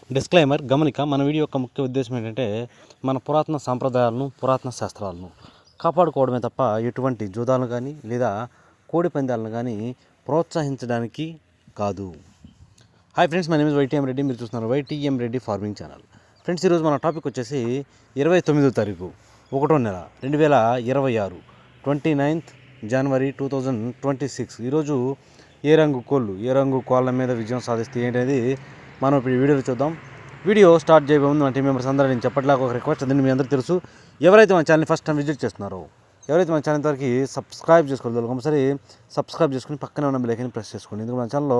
Disclaimer గమనిక. మన video యొక్క ముఖ్య ఉద్దేశం ఏంటంటే మన పురాతన సాంప్రదాయాలను, పురాతన శాస్త్రాలను కాపాడుకోవడమే తప్ప ఎటువంటి జూదాలను కానీ లేదా కోడి పందాలను కానీ ప్రోత్సహించడానికి కాదు. Hi friends, my name is YTM Reddy. మీరు చూస్తున్నారు YTM Reddy farming channel. Friends, ఈరోజు మన టాపిక్ వచ్చేసి 29వ తారీఖు 1వ నెల 2026 29th January 2026. ఈరోజు ఏ రంగు కోళ్ళ మీద విజయం సాధిస్తే ఏంటనేది మనం ఇప్పుడు ఈ వీడియోలో చూద్దాం. వీడియో స్టార్ట్ చేయబోయే ముందు మన టీం మెంబర్స్ అందరూ నేను చెప్పట్లాగా ఒక రిక్వెస్ట్, అదని మీ అందరూ తెలుసు. ఎవరైతే మన ఛానల్ని ఫస్ట్ టైం విజిట్ చేస్తున్నారో, ఎవరైతే మన ఛానల్ వరకు సబ్స్క్రైబ్ చేసుకోలేదు, కంపల్సరీ సబ్స్క్రైబ్ చేసుకుని పక్కనే ఉన్న బెల్ ఐకాన్ని ప్రెస్ చేసుకోండి. ఎందుకంటే మన ఛానల్లో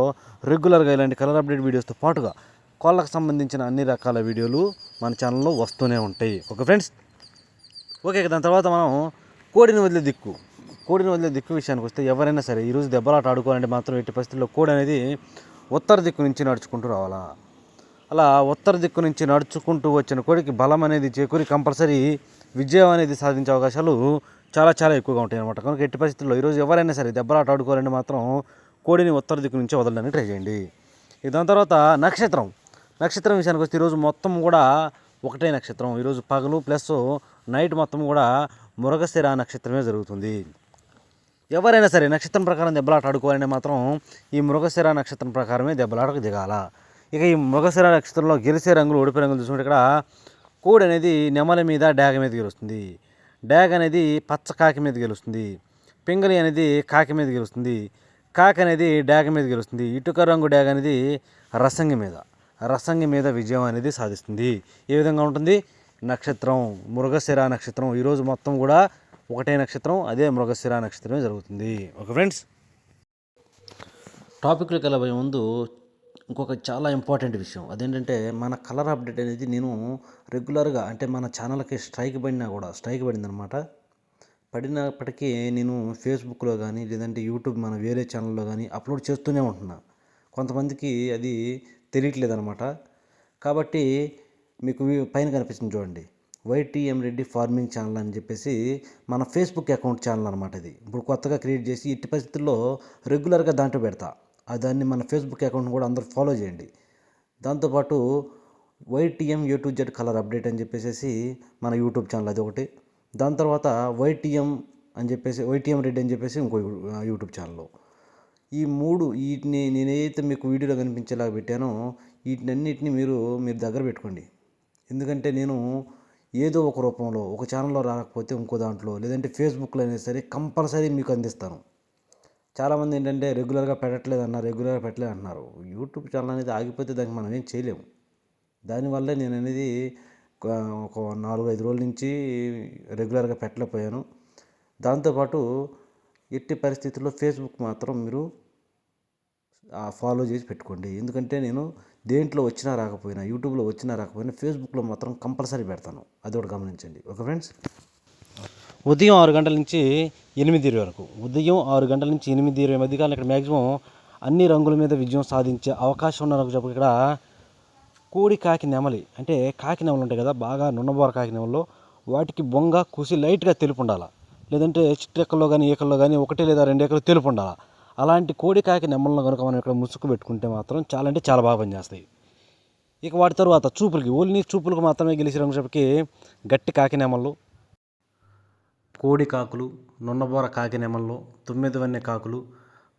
రెగ్యులర్గా ఇలాంటి కలర్ అప్డేట్ వీడియోస్తో పాటుగా కోళ్ళకు సంబంధించిన అన్ని రకాల వీడియోలు మన ఛానల్లో వస్తూనే ఉంటాయి. Okay friends, okay. దాని తర్వాత మనం కోడిని వదిలే దిక్కు విషయానికి వస్తే, ఎవరైనా సరే ఈరోజు దెబ్బలాట ఆడుకోవాలంటే మాత్రం ఎట్టి పరిస్థితుల్లో కోడి అనేది ఉత్తర దిక్కు నుంచి నడుచుకుంటూ రావాలా. అలా ఉత్తర దిక్కు నుంచి నడుచుకుంటూ వచ్చిన కోడికి బలం అనేది చేకూరి కంపల్సరీ విజయం అనేది సాధించే అవకాశాలు చాలా చాలా ఎక్కువగా ఉంటాయి అన్నమాట. కనుక ఎట్టి పరిస్థితుల్లో ఈరోజు ఎవరైనా సరే దెబ్బలాట ఆడుకోవాలంటే మాత్రం కోడిని ఉత్తర దిక్కు నుంచి వదలడానికి ట్రై చేయండి. దాని తర్వాత నక్షత్రం విషయానికి వస్తే ఈరోజు మొత్తం కూడా ఒకటే నక్షత్రం. ఈరోజు పగలు ప్లస్ నైట్ మొత్తం కూడా మృగశిర నక్షత్రమే జరుగుతుంది. ఎవరైనా సరే నక్షత్రం ప్రకారం దెబ్బలాట ఆడుకోవాలంటే మాత్రం ఈ మృగశిర నక్షత్రం ప్రకారమే దెబ్బలాటకు దిగాల. ఇక ఈ మృగశిర నక్షత్రంలో గెలిచే రంగులు, ఓడిపోయే రంగులు చూసుకుంటే ఇక్కడ కోడి అనేది నెమలి మీద డాగ మీద గెలుస్తుంది, డాగ అనేది పచ్చ కాకి మీద గెలుస్తుంది, పింగళి అనేది కాకి మీద గెలుస్తుంది, కాకి అనేది డాగ మీద గెలుస్తుంది, ఇటుక రంగు డాగ అనేది రసంగి మీద విజయం అనేది సాధిస్తుంది. ఏ విధంగా ఉంటుంది నక్షత్రం? మృగశిర నక్షత్రం. ఈరోజు మొత్తం కూడా ఒకటే నక్షత్రం, అదే మృగశిర నక్షత్రమే జరుగుతుంది. ఓకే ఫ్రెండ్స్, టాపిక్లోకి వెళ్ళబోయే ముందు ఇంకొక చాలా ఇంపార్టెంట్ విషయం, అదేంటంటే మన కలర్ అప్డేట్ అనేది నేను రెగ్యులర్గా, అంటే మన ఛానల్కి స్ట్రైక్ పడిందనమాట. పడినప్పటికీ నేను ఫేస్బుక్లో కానీ లేదంటే యూట్యూబ్ మన వేరే ఛానల్లో కానీ అప్లోడ్ చేస్తూనే ఉంటున్నా. కొంతమందికి అది తెలియట్లేదనమాట. కాబట్టి మీకు పైన కనిపిస్తుంది చూడండి, వైటీఎం రెడ్డి ఫార్మింగ్ ఛానల్ అని చెప్పేసి మన ఫేస్బుక్ అకౌంట్ ఛానల్ అనమాట. ఇది ఇప్పుడు కొత్తగా క్రియేట్ చేసి ఎట్టి పరిస్థితుల్లో రెగ్యులర్గా దాంట్లో పెడతా. దాన్ని మన ఫేస్బుక్ అకౌంట్ కూడా అందరూ ఫాలో చేయండి. దాంతోపాటు YTM A to Z colour update అని చెప్పేసి మన యూట్యూబ్ ఛానల్ అది ఒకటి. దాని తర్వాత వైటీఎం రెడ్డి అని చెప్పేసి ఇంకో యూట్యూబ్ ఛానల్. ఈ మూడు వీటిని నేనైతే మీకు వీడియోలో కనిపించేలాగా పెట్టానో వీటినన్నిటిని మీరు దగ్గర పెట్టుకోండి. ఎందుకంటే నేను ఏదో ఒక రూపంలో ఒక ఛానల్లో రాకపోతే ఇంకో దాంట్లో లేదంటే ఫేస్బుక్లో అయినా సరే కంపల్సరీ మీకు అందిస్తాను. చాలామంది ఏంటంటే రెగ్యులర్గా పెట్టట్లేదు అంటున్నారు. యూట్యూబ్ ఛానల్ అనేది ఆగిపోతే దానికి మనం ఏం చేయలేము. దానివల్లే నేను అనేది ఒక 4-5 రోజుల నుంచి రెగ్యులర్గా పెట్టలేకపోయాను. దాంతోపాటు ఎట్టి పరిస్థితుల్లో ఫేస్బుక్ మాత్రం మీరు ఫాలో చేసి పెట్టుకోండి. ఎందుకంటే నేను దేంట్లో వచ్చినా రాకపోయినా, యూట్యూబ్లో వచ్చినా రాకపోయినా ఫేస్బుక్లో మాత్రం కంపల్సరీ పెడతాను. అది ఒకటి గమనించండి. ఓకే ఫ్రెండ్స్, ఉదయం 6 గంటల నుంచి 8:20 వరకు, ఉదయం 6 గంటల నుంచి 8:20 మధ్యకాలం ఇక్కడ మ్యాక్సిమం అన్ని రంగుల మీద విజయం సాధించే అవకాశం ఉన్న రంగు చెప్పు. ఇక్కడ కోడి, కాకి, నెమలి, అంటే కాకి నెమలు ఉంటాయి కదా, బాగా నున్నబోర కాకి నెమల్లో వాటికి బొంగ కుసి లైట్గా తెలుపు ఉండాలి. లేదంటే చిట్టెక్కల్లో కానీ ఈకల్లో కానీ 1 లేదా 2 ఏకలు తెలుపు ఉండాలి. అలాంటి కోడి, కాకి నెమలను కనుక మనం ఇక్కడ ముసుగు పెట్టుకుంటే మాత్రం చాలా బాగా పనిచేస్తాయి. ఇక వాటి తర్వాత ఓన్లీ చూపులకు మాత్రమే గెలిచే రంగు చెప్పకి గట్టి కాకి నెమళ్ళు, కోడి కాకులు, నున్నబోర కాకి నెమళ్ళు, 9 వన్నె కాకులు,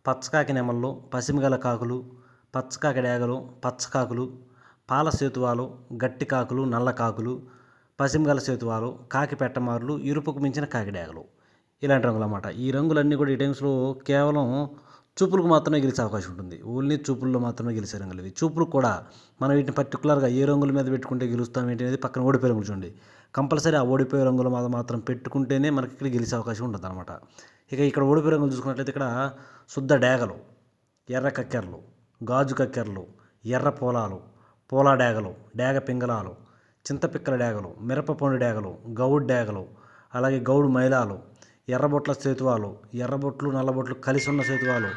పచ్చకాకి నెమళ్ళు, పసిమిగల కాకులు, పచ్చకాకి డేగలు, పచ్చకాకులు, పాల సేతువాలు, గట్టి కాకులు, నల్ల కాకులు, పసిమిగల సేతువాలు, కాకి పెట్టమారులు, ఇరుపుకు మించిన కాకి డేగలు, ఇలాంటి రంగులు అన్నమాట. ఈ రంగులన్నీ కూడా ఈ టైమ్స్లో కేవలం చూపులకు మాత్రమే గెలిచే అవకాశం ఉంటుంది. ఓన్లీ చూపుల్లో మాత్రమే గెలిచే రంగులు ఇవి. చూపులకు కూడా మనం వీటిని పర్టికులర్గా ఏ రంగుల మీద పెట్టుకుంటే గెలుస్తాం ఏంటి అనేది పక్కన ఓడిపోయే రంగులు చూడండి. కంపల్సరీ ఆ ఓడిపోయే రంగుల మీద మాత్రం పెట్టుకుంటేనే మనకి ఇక్కడ గెలిచే అవకాశం ఉంటుంది అనమాట. ఇక ఇక్కడ ఓడిపోయే రంగులు చూసుకున్నట్లయితే ఇక్కడ శుద్ధ డేగలు, ఎర్ర కక్కెరలు, గాజు కక్కెరలు, ఎర్ర పోలాలు, పోలా డేగలు, డేగ పింగళాలు, చింతపిక్కల డేగలు, మిరపపండు డేగలు, గౌడు డేగలు, అలాగే గౌడు మైలాలు, ఎర్రబొట్ల సేతువాలు, ఎర్రబొట్లు నల్లబొట్లు కలిసి ఉన్న సేతువాలు,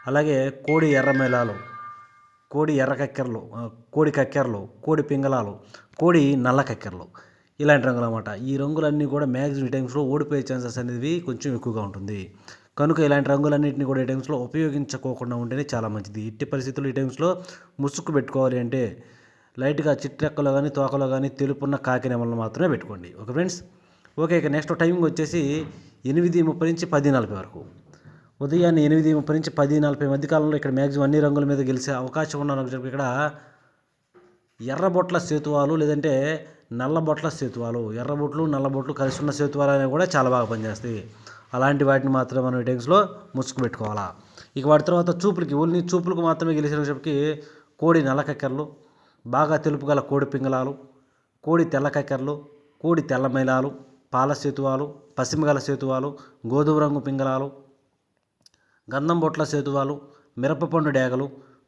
అలాగే కోడి ఎర్ర మేళాలు, కోడి ఎర్ర కక్కెరలు, కోడి కక్కెరలు, కోడి పింగళాలు, కోడి నల్ల కక్కెరలు, ఇలాంటి రంగులు అన్నమాట. ఈ రంగులన్నీ కూడా మ్యాక్సిమం టైమ్స్లో ఓడిపోయే ఛాన్సెస్ అనేది కొంచెం ఎక్కువగా ఉంటుంది. కనుక ఇలాంటి రంగులన్నింటినీ కూడా ఈ టైమ్స్లో ఉపయోగించుకోకుండా ఉంటేనే చాలా మంచిది. ఇట్టి పరిస్థితుల్లో ఈ టైమ్స్లో ముసుగు పెట్టుకోవాలి అంటే లైట్గా చిట్రెక్కలో కానీ తోకలో కానీ తెలుపున్న కాకి నెమలను మాత్రమే పెట్టుకోండి. Okay friends. ఓకే, ఇక నెక్స్ట్ టైమింగ్ వచ్చేసి 8:30 నుంచి 10:40 వరకు. ఉదయాన్నే 8:30 నుంచి 10:40 మధ్య కాలంలో ఇక్కడ మ్యాక్సిమం అన్ని రంగుల మీద గెలిచే అవకాశం ఉన్న ఇక్కడ ఎర్రబొట్ల సేతువాలు లేదంటే నల్లబొట్ల సేతువాలు, ఎర్రబొట్లు నల్లబొట్లు కలిసి ఉన్న సేతువాలు అనేవి కూడా చాలా బాగా పనిచేస్తాయి. అలాంటి వాటిని మాత్రమే మనం ఈ టైమ్స్లో ముసుగు పెట్టుకోవాలా. ఇక వాటి తర్వాత చూపులకి ఓన్లీ చూపులకు మాత్రమే గెలిచేటప్పటికి కోడి నల్ల కక్కెరలు, బాగా తెలుపు గల కోడి పింగళాలు, కోడి తెల్ల కక్కెరలు, కోడి తెల్ల మైలాలు, పాల సేతువాలు, పసిమిగల సేతువాలు, గోధుమ రంగు పింగళాలు, గంధం బొట్ల సేతువాలు, మిరపపండు డేగలు,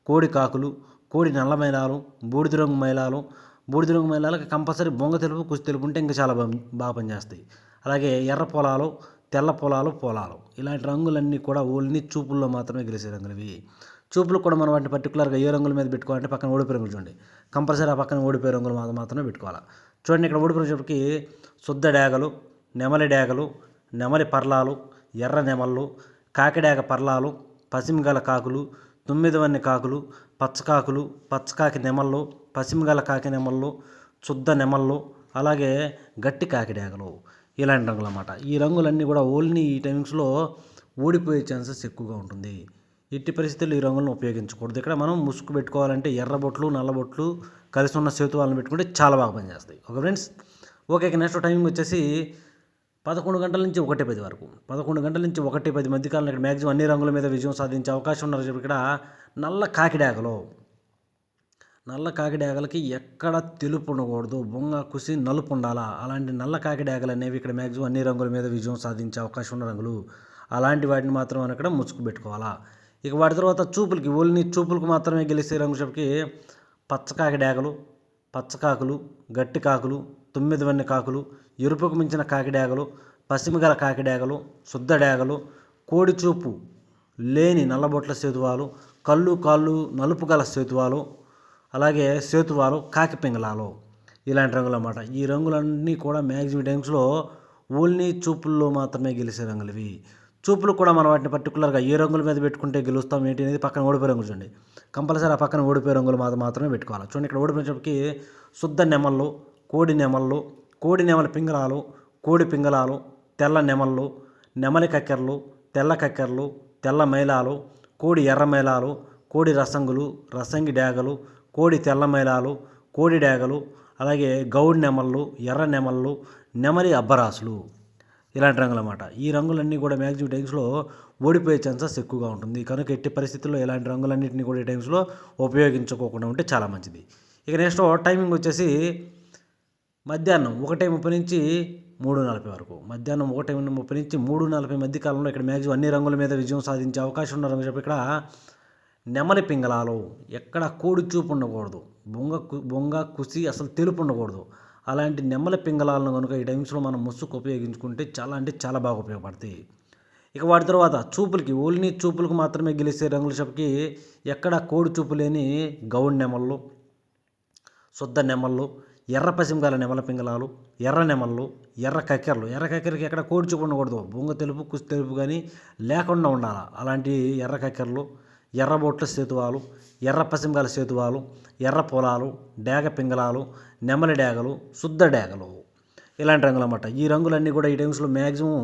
కోడి కాకులు, కోడి నల్ల మైలాలు, బూడిద రంగు మైలాలు. బూడిద రంగు మైలాలకి కంపల్సరీ బొంగ తెలుపు కుసి తెలుపు ఉంటే ఇంకా చాలా బాగా పనిచేస్తాయి. అలాగే ఎర్ర పొలాలు, తెల్ల పొలాలు ఇలాంటి రంగులన్నీ కూడా ఓన్లీ చూపుల్లో మాత్రమే గెలిచే రంగులు ఇవి. చూపులు కూడా మనం వాటిని పర్టికులర్గా ఏ రంగుల మీద పెట్టుకోవాలంటే పక్కన ఓడిపోయే రంగులు చూడండి, కంపల్సరీ ఆ పక్కన ఓడిపోయే రంగులు మాత్రమే పెట్టుకోవాలి. చూడండి, ఇక్కడ ఓడిపోయేటప్పటికి శుద్ధ డేగలు, నెమలి డేగలు, నెమలి పర్లాలు, ఎర్ర నెమళ్ళు, కాకిడేగ పర్లాలు, పసిమిగల కాకులు, తొమ్మిదివన్నె కాకులు, పచ్చకాకులు, పచ్చకాకి నెమళ్ళు, పసిమిగల కాకి నెమళ్ళు, శుద్ధ నెమళ్ళు, అలాగే గట్టి కాకిడేగలు ఇలాంటి రంగులు అన్నమాట. ఈ రంగులన్నీ కూడా ఓన్లీ ఈ టైమింగ్స్లో ఓడిపోయే ఛాన్సెస్ ఎక్కువగా ఉంటుంది. ఎట్టి పరిస్థితుల్లో ఈ రంగులను ఉపయోగించకూడదు. ఇక్కడ మనం ముసుగు పెట్టుకోవాలంటే ఎర్రబొట్లు నల్లబొట్లు కలిసి ఉన్న సేతువాలను పెట్టుకుంటే చాలా బాగా పనిచేస్తాయి. Okay friends. Okay, next timing వచ్చేసి 11 గంటల నుంచి 1:10 వరకు. 11 గంటల నుంచి 1:10 మధ్యకాలంలో ఇక్కడ మ్యాక్సిమం అన్ని రంగుల మీద విజయం సాధించే అవకాశం ఉన్నారు. ఇక్కడ నల్ల కాకిడేగలకి ఎక్కడ తెలుపు ఉండకూడదు, బొంగ కుసి నలుపు ఉండాలా. అలాంటి నల్ల కాకిడేగలు అనేవి ఇక్కడ మ్యాక్సిమం అన్ని రంగుల మీద విజయం సాధించే అవకాశం ఉన్న రంగులు. అలాంటి వాటిని మాత్రం మనం ఇక్కడ ముసుగు పెట్టుకోవాలా. ఇక వాటి తర్వాత చూపులకి ఓన్లీ చూపులకు మాత్రమే గెలిచే రంగు చెప్పి పచ్చకాకిడేగలు, పచ్చకాకులు, గట్టి కాకులు, 9 వన్నె కాకులు, ఎరుపుకు మించిన కాకిడేగలు, పసిమిగల కాకిడేగలు, శుద్ధ డేగలు, కోడి చూపు లేని నల్లబొట్ల సేతువాలు, కళ్ళు కాళ్ళు నలుపు గల సేతువాలు, అలాగే సేతువాలు, కాకి పింగళాలు ఇలాంటి రంగులు అన్నమాట. ఈ రంగులన్నీ కూడా మ్యాక్సిమం టైమ్స్లో ఓన్లీ చూపుల్లో మాత్రమే గెలిచే రంగులు ఇవి. చూపులు కూడా మనం వాటిని పర్టికులర్గా ఏ రంగుల మీద పెట్టుకుంటే గెలుస్తాం ఏంటి అనేది పక్కన ఓడిపోయే రంగులు చూడండి, కంపల్సరీ ఆ పక్కన ఓడిపోయే రంగులు మాత్రమే పెట్టుకోవాలి. చూడండి, ఇక్కడ ఓడిపోయేటప్పటికి శుద్ధ నెమళ్ళు, కోడి నెమళ్ళు, కోడి నెమలి పింగళాలు, కోడి పింగళాలు, తెల్ల నెమళ్ళు, నెమలి కక్కెరలు, తెల్ల కక్కెరలు, తెల్ల మైలాలు, కోడి ఎర్ర మైలాలు, కోడి రసంగులు, రసంగి డేగలు, కోడి తెల్ల మైలాలు, కోడి డేగలు, అలాగే గౌడి నెమళ్ళు, ఎర్ర నెమళ్ళు, నెమలి అబ్బరాసులు ఇలాంటి రంగులు అన్నమాట. ఈ రంగులన్నీ కూడా మ్యాక్సిమం టైమ్స్లో ఓడిపోయే ఛాన్సెస్ ఎక్కువగా ఉంటుంది. కనుక ఎట్టి పరిస్థితుల్లో ఇలాంటి రంగులన్నింటినీ కూడా ఈ టైమ్స్లో ఉపయోగించుకోకుండా ఉంటే చాలా మంచిది. ఇక నెక్స్ట్ టైమింగ్ వచ్చేసి మధ్యాహ్నం 1:30 నుంచి 3:40 వరకు. మధ్యాహ్నం 1:30 నుంచి 3:40 మధ్య కాలంలో ఇక్కడ మ్యాక్సిమం అన్ని రంగుల మీద విజయం సాధించే అవకాశం ఉన్న రంగు చెప్పి ఇక్కడ నెమలి పింగళాలు, ఎక్కడ కోడి చూపు ఉండకూడదు, బొంగ కుసి అసలు తెలుపు ఉండకూడదు. అలాంటి నెమలి పింగళాలను కనుక ఈ టైమ్స్లో మనం ముసుగు ఉపయోగించుకుంటే చాలా అంటే చాలా బాగా ఉపయోగపడతాయి. ఇక వాటి తర్వాత చూపులకి ఓన్లీ చూపులకు మాత్రమే గెలిచే రంగుల చెప్పి ఎక్కడ కోడి చూపు లేని గౌడి నెమళ్ళు, శుద్ధ నెమళ్ళు, ఎర్ర పసిమిగల నెమల పింగళాలు, ఎర్ర నెమళ్ళు, ఎర్ర కక్కెరకి ఎక్కడ కోడి చూపు ఉండకూడదు, బొంగ తెలుపు కుసి తెలుపు కానీ లేకుండా ఉండాలి. అలాంటి ఎర్ర కక్కెరలు, ఎర్ర బొట్ల సేతువాలు, ఎర్ర పసిమిగల సేతువాలు, ఎర్ర పొలాలు, డేగ పింగళాలు, నెమలి డేగలు, శుద్ధ డేగలు ఇలాంటి రంగులు అన్నమాట. ఈ రంగులన్నీ కూడా ఈ టైమ్స్లో మ్యాక్సిమం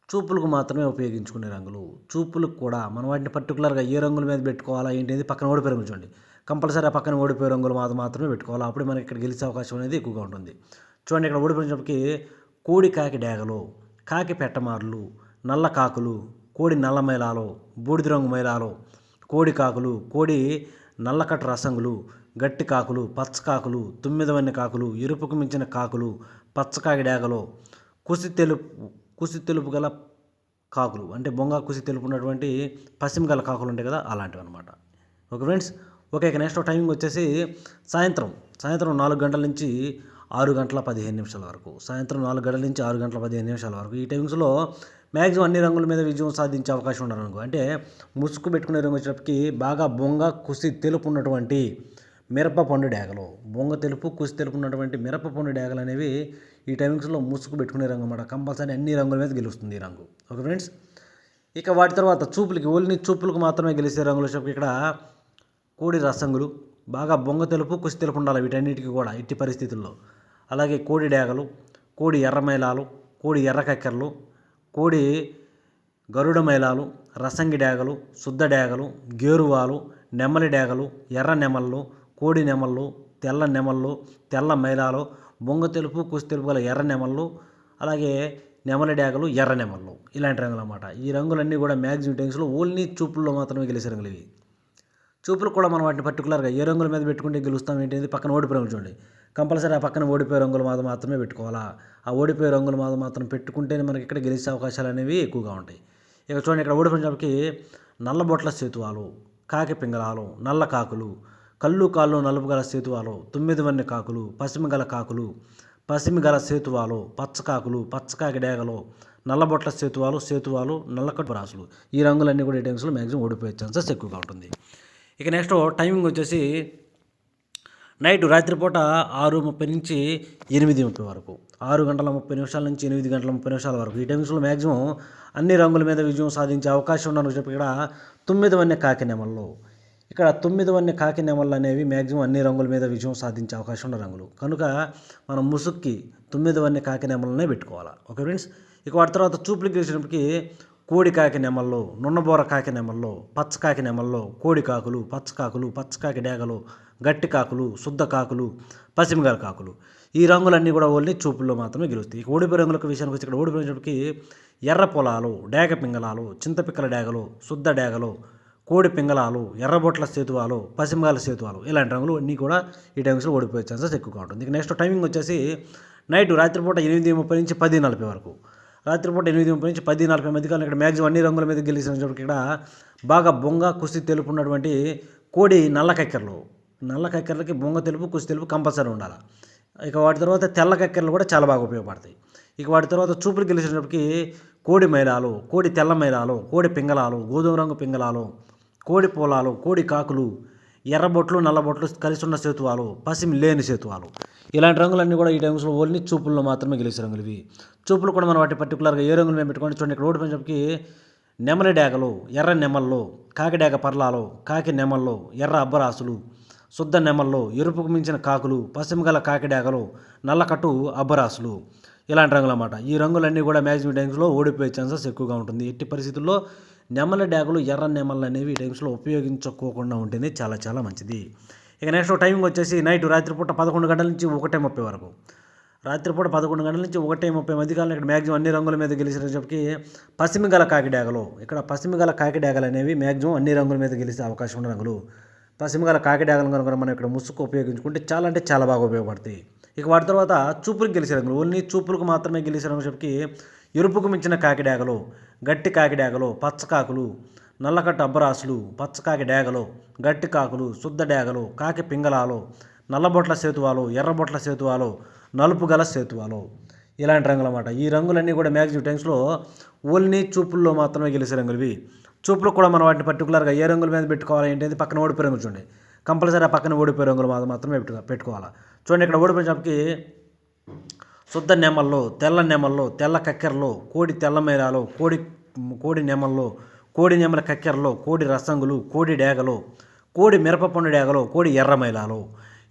చూపులకు మాత్రమే ఉపయోగించుకునే రంగులు. చూపులకు కూడా మనం వాటిని పర్టికులర్గా ఏ రంగుల మీద పెట్టుకోవాలా ఏంటి అనేది పక్కన ఓడిపోయే రంగులు చూడండి, కంపల్సరీ ఆ పక్కన ఓడిపోయే రంగులు మాత్రమే పెట్టుకోవాలి. అప్పుడు మనకి ఇక్కడ గెలిచే అవకాశం అనేది ఎక్కువగా ఉంటుంది. చూడండి, ఇక్కడ ఓడిపోయినప్పటికీ కోడి కాకి డేగలు, కాకి పెట్టమార్లు, నల్ల కాకులు, కోడి నల్ల మైలాలు, బూడిద రంగు మైలాలు, కోడి కాకులు, కోడి నల్లకట్ట రసంగులు, గట్టి కాకులు, పచ్చకాకులు, 9 వన్నె కాకులు, ఎరుపుకు మించిన కాకులు, పచ్చకాకి డేగలు, కుసి తెలుపు గల కాకులు అంటే బొంగ కుసి తెలుపు ఉన్నటువంటి పశ్చిమ గల కాకులు ఉంటాయి కదా, అలాంటివి అనమాట. Okay friends. ఓకే, ఇక నెక్స్ట్ టైమింగ్ వచ్చేసి సాయంత్రం 4 గంటల నుంచి 6 గంటల 15 నిమిషాల వరకు. సాయంత్రం 4 గంటల నుంచి 6 గంటల 15 నిమిషాల వరకు. ఈ టైమింగ్స్లో మ్యాక్సిమం అన్ని రంగుల మీద విజయం సాధించే అవకాశం ఉన్నారు అనుకో. అంటే ముసుగు పెట్టుకునే రంగు వచ్చేటప్పటికి బాగా బొంగ కుసి తెలుపు ఉన్నటువంటి మిరప పండు డేగలు, బొంగ తెలుపు కుసి తెలుపు ఉన్నటువంటి మిరప పండు డేగలు అనేవి ఈ టైమింగ్స్లో ముసుగు పెట్టుకునే రంగు అన్నమాట. కంపల్సరీ అన్ని రంగుల మీద గెలుస్తుంది ఈ రంగు. Okay friends. ఇక వాటి తర్వాత ఓన్లీ చూపులకు మాత్రమే గెలిచే రంగులు వచ్చేటప్పటికి ఇక్కడ కోడి రసంగులు, బాగా బొంగ తెలుపు కుసి తెలుపు ఉండాలి వీటన్నిటికీ కూడా ఎట్టి పరిస్థితుల్లో. అలాగే కోడి డేగలు, కోడి ఎర్రమైలాలు, కోడి ఎర్ర కక్కెరలు, కోడి గరుడ మైలాలు, రసంగి డేగలు, శుద్ధ డేగలు, గేరువాలు, నెమలి డేగలు, ఎర్ర నెమళ్ళు, కోడి నెమళ్ళు, తెల్ల నెమళ్ళు, తెల్ల మైలాలు, బొంగ తెలుపు కుసి తెలుపు గల ఎర్ర నెమళ్ళు, అలాగే నెమలి డేగలు, ఎర్ర నెమళ్ళు, ఇలాంటి రంగులు అన్నమాట. ఈ రంగులన్నీ కూడా మ్యాక్సిమం టైమ్స్లో ఓన్లీ చూపుల్లో మాత్రమే గెలిచే రంగులు ఇవి. చూపులు కూడా మనం వాటిని పర్టికులర్గా ఏ రంగుల మీద పెట్టుకుంటే గెలుస్తాం ఏంటి, పక్కన ఓడిపోయే రంగులు చూడండి. కంపల్సరీ ఆ పక్కన ఓడిపోయే రంగుల మీద మాత్రమే పెట్టుకోవాలా. ఆ ఓడిపోయే రంగుల మీద మాత్రం పెట్టుకుంటేనే మనకి ఇక్కడ గెలిచే అవకాశాలు అనేవి ఎక్కువగా ఉంటాయి. ఇక చూడండి, ఇక్కడ ఓడిపోయినప్పటికీ నల్లబొట్ల సేతువాలు, కాకి పింగళాలు, నల్ల కాకులు, కళ్ళు కాళ్ళు నలుపు గల సేతువాలు, 9 వన్నె కాకులు, పసిమి గల కాకులు, పసిమి గల సేతువాలు, పచ్చకాకులు, పచ్చకాకి డేగలు, నల్లబొట్ల సేతువాలు, నల్లకట్టు రాసులు, ఈ రంగులన్నీ కూడా ఈ టైమ్స్లో మ్యాక్సిమం ఓడిపోయే ఛాన్సెస్ ఎక్కువగా ఉంటుంది. ఇక నెక్స్ట్ టైమింగ్ వచ్చేసి నైట్ రాత్రిపూట 6:30 నుంచి 8:30 వరకు, 6 గంటల 30 నిమిషాల నుంచి 8 గంటల 30 నిమిషాల వరకు ఈ టైమ్స్లో మ్యాక్సిమం అన్ని రంగుల మీద విజయం సాధించే అవకాశం ఉందని చెప్పి ఇక్కడ 9 వన్నె కాకి నెమళ్ళు, ఇక్కడ 9 వన్నె కాకి నెమళ్ళు అనేవి మ్యాక్సిమం అన్ని రంగుల మీద విజయం సాధించే అవకాశం ఉన్న రంగులు కనుక మనం ముసుక్కి 9 వన్నె కాకి నెమళ్ళనే పెట్టుకోవాలి. Okay friends. ఇక వాటి తర్వాత చూపులకి గెలిచినప్పటికీ కోడి కాకి నెమళ్ళు, నున్నబోర కాకి నెమళ్ళు, పచ్చకాకి నెమళ్ళు, కోడి కాకులు, పచ్చకాకి డేగలు, గట్టి కాకులు, శుద్ధ కాకులు, పసిమిగల కాకులు, ఈ రంగులన్నీ కూడా ఓన్లీ చూపుల్లో మాత్రమే గెలుస్తాయి. ఇక ఓడిపోయే రంగులకు విషయానికి వచ్చి ఇక్కడ ఓడిపోయినప్పటికీ ఎర్ర పొలాలు, డేగ పింగళాలు, చింతపిక్కల డేగలు, శుద్ధ డేగలు, కోడి పింగళాలు, ఎర్రబొట్ల సేతువాలు, పసిమిగల సేతువాలు, ఇలాంటి రంగులు అన్నీ కూడా ఈ టైమ్స్లో ఓడిపోయే ఛాన్సెస్ ఎక్కువగా ఉంటుంది. ఇక నెక్స్ట్ టైమింగ్ వచ్చేసి నైట్ రాత్రిపూట 8:30 నుంచి 10:40 వరకు, రాత్రిపూట 8:30 నుంచి 10:40 మధ్య కాలం ఇక్కడ మ్యాక్సిమం అన్ని రంగుల మీద గెలిచినప్పటికీ ఇక్కడ బాగా బొంగ కుసి తెలుపు ఉన్నటువంటి కోడి నల్ల కక్కెరలకి బొంగ తెలుపు కుసి తెలుపు కంపల్సరీ ఉండాలి. ఇక వాటి తర్వాత తెల్ల కక్కెరలు కూడా చాలా బాగా ఉపయోగపడతాయి. ఇక వాటి తర్వాత చూపులు గెలిచినప్పటికీ కోడి మైలాలు, కోడి తెల్ల మైలాలు, కోడి పింగళాలు, గోధుమ రంగు పింగళాలు, కోడి పోలాలు, కోడి కాకులు, ఎర్రబొట్లు నల్లబొట్లు కలిసి ఉన్న సేతువాలు, పసిమి లేని సేతువాలు, ఇలాంటి రంగులన్నీ కూడా ఈ టైమ్స్లో ఓన్లీ చూపుల్లో మాత్రమే గెలిచే రంగులు ఇవి. చూపులు కూడా మనం వాటి పర్టికులర్గా ఏ రంగులు మేము పెట్టుకోండి. చూడండి, ఇక్కడ ఓడిపోయినప్పటికీ నెమలి డేగలు, ఎర్ర నెమళ్ళు, కాకి డేగ పర్లాలు, కాకి నెమళ్ళు, ఎర్ర అబ్బరాసులు, శుద్ధ నెమళ్ళు, ఎరుపుకు మించిన కాకులు, పసిమిగల కాకి డేగలు, నల్లకట్టు అబ్బరాసులు, ఇలాంటి రంగులు అన్నమాట. ఈ రంగులన్నీ కూడా మ్యాక్సిమం టైమ్స్లో ఓడిపోయే ఛాన్సెస్ ఎక్కువగా ఉంటుంది. ఎట్టి పరిస్థితుల్లో నెమలి డేగలు, ఎర్ర నెమళ్ళు అనేవి ఈ టైమ్స్లో ఉపయోగించుకోకుండా ఉంటేనే చాలా చాలా మంచిది. ఇక నెక్స్ట్ టైమింగ్ వచ్చేసి నైట్ రాత్రిపూట 11 గంటల నుంచి 1:30 వరకు, రాత్రిపూట 11 గంటల నుంచి 1:30 మధ్యకాలంలో ఇక్కడ మ్యాక్సిమం అన్ని రంగుల మీద గెలిచినప్పటికీ పసిమిగల కాకి డేగలు, ఇక్కడ పసిమిగల కాకి డేగలు అనేవి మ్యాక్సిమం అన్ని రంగుల మీద గెలిచే అవకాశం ఉన్న రంగులు. పసిమిగల కాకి డేగలు కనుక మనం ఇక్కడ ముసుగు ఉపయోగించుకుంటే చాలా అంటే చాలా బాగా ఉపయోగపడతాయి. ఇక వాటి తర్వాత చూపులకు గెలిచే రంగులు, ఓన్లీ చూపులకు మాత్రమే గెలిచే రంగులు చెప్పి ఎరుపుకు మించిన కాకి డేగలు, గట్టి కాకి డేగలు, పచ్చకాకులు, నల్లకట్టు అబ్బరాసులు, పచ్చకాకి డేగలు, గట్టి కాకులు, శుద్ధ డేగలు, కాకి పింగళాలు, నల్లబొట్ల సేతువాలు, ఎర్రబొట్ల సేతువాలు, నలుపు గల సేతువాలు, ఇలాంటి రంగులు అన్నమాట. ఈ రంగులన్నీ కూడా మ్యాక్సిమం టైమ్స్లో ఓన్లీ చూపుల్లో మాత్రమే గెలిచే రంగులు ఇవి. చూపులు కూడా మనం వాటిని పర్టికులర్గా ఏ రంగుల మీద పెట్టుకోవాలి ఏంటంటే పక్కన ఓడిపోయే రంగులు చూడండి. కంపల్సరీ ఆ పక్కన ఓడిపోయే రంగులు మాత్రమే పెట్టుకోవాలి. చూడండి, ఇక్కడ ఓడిపోయినప్పటికీ శుద్ధ నెమళ్ళు, తెల్ల నెమళ్ళు, తెల్ల కక్కెరలు, కోడి తెల్ల మైలాలు, కోడి నెమళ్ళు, కోడి నెమల కక్కెరలు, కోడి రసంగులు, కోడి డేగలు, కోడి మిరపపండు డేగలు, కోడి ఎర్ర మైలాలు,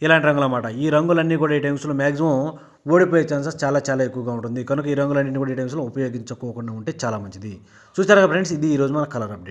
ఇలాంటి రంగులు అన్నమాట. ఈ రంగులన్నీ కూడా ఈ టైమ్స్లో మ్యాక్సిమం ఓడిపోయే ఛాన్సెస్ చాలా చాలా ఎక్కువగా ఉంటుంది కనుక ఈ రంగులన్నింటినీ కూడా ఈ టైమ్స్లో ఉపయోగించుకోకుండా ఉంటే చాలా మంచిది. చూసారా ఫ్రెండ్స్, ఇది ఈరోజు మన కలర్ అప్డేట్.